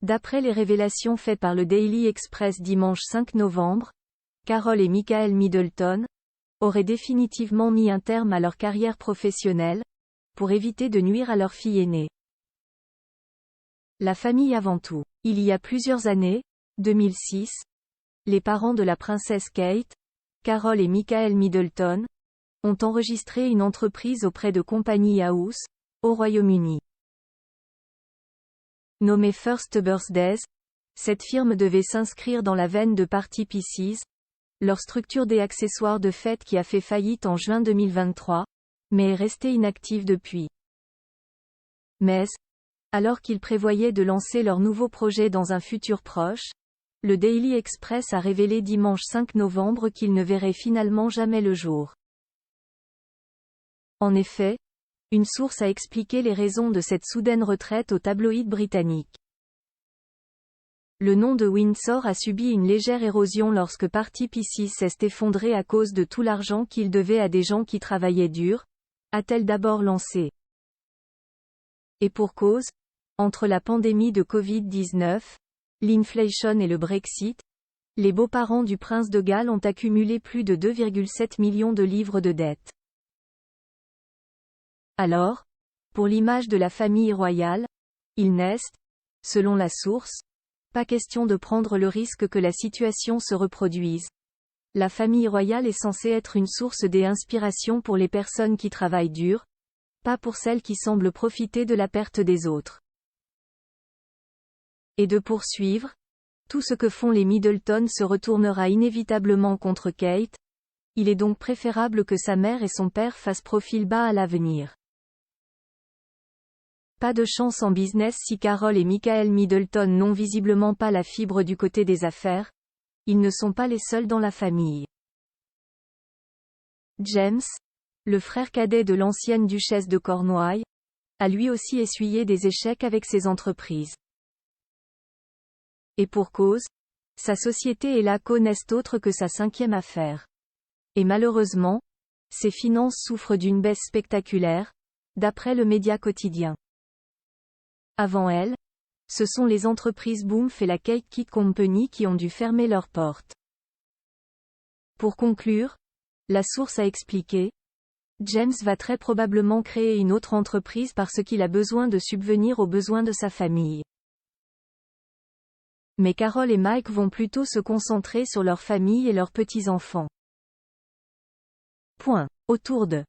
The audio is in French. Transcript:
D'après les révélations faites par le Daily Express dimanche 5 novembre, Carol et Michael Middleton auraient définitivement mis un terme à leur carrière professionnelle, pour éviter de nuire à leur fille aînée. La famille avant tout. Il y a plusieurs années, 2006, les parents de la princesse Kate, Carol et Michael Middleton, ont enregistré une entreprise auprès de Company House, au Royaume-Uni. Nommée First Birthdays, cette firme devait s'inscrire dans la veine de Party Pieces, leur structure des accessoires de fête qui a fait faillite en juin 2023, mais est restée inactive depuis. Mais, alors qu'ils prévoyaient de lancer leur nouveau projet dans un futur proche, le Daily Express a révélé dimanche 5 novembre qu'il ne verrait finalement jamais le jour. En effet, une source a expliqué les raisons de cette soudaine retraite au tabloïd britannique. Le nom de Windsor a subi une légère érosion lorsque Party Pieces s'est effondré à cause de tout l'argent qu'il devait à des gens qui travaillaient dur, a-t-elle d'abord lancé. Et pour cause, entre la pandémie de Covid-19, l'inflation et le Brexit, les beaux-parents du prince de Galles ont accumulé plus de 2,7 millions de livres de dettes. Alors, pour l'image de la famille royale, il n'est, selon la source, pas question de prendre le risque que la situation se reproduise. La famille royale est censée être une source d'inspiration pour les personnes qui travaillent dur, pas pour celles qui semblent profiter de la perte des autres. Et de poursuivre, tout ce que font les Middleton se retournera inévitablement contre Kate, il est donc préférable que sa mère et son père fassent profil bas à l'avenir. Pas de chance en business si Carol et Michael Middleton n'ont visiblement pas la fibre du côté des affaires, ils ne sont pas les seuls dans la famille. James, le frère cadet de l'ancienne duchesse de Cornouailles, a lui aussi essuyé des échecs avec ses entreprises. Et pour cause, sa société Elaco n'est autre que sa 5e affaire. Et malheureusement, ses finances souffrent d'une baisse spectaculaire, d'après le média quotidien. Avant elle, ce sont les entreprises Boomph et la Cake Kit Company qui ont dû fermer leurs portes. Pour conclure, la source a expliqué, James va très probablement créer une autre entreprise parce qu'il a besoin de subvenir aux besoins de sa famille. Mais Carol et Mike vont plutôt se concentrer sur leur famille et leurs petits-enfants. Autour de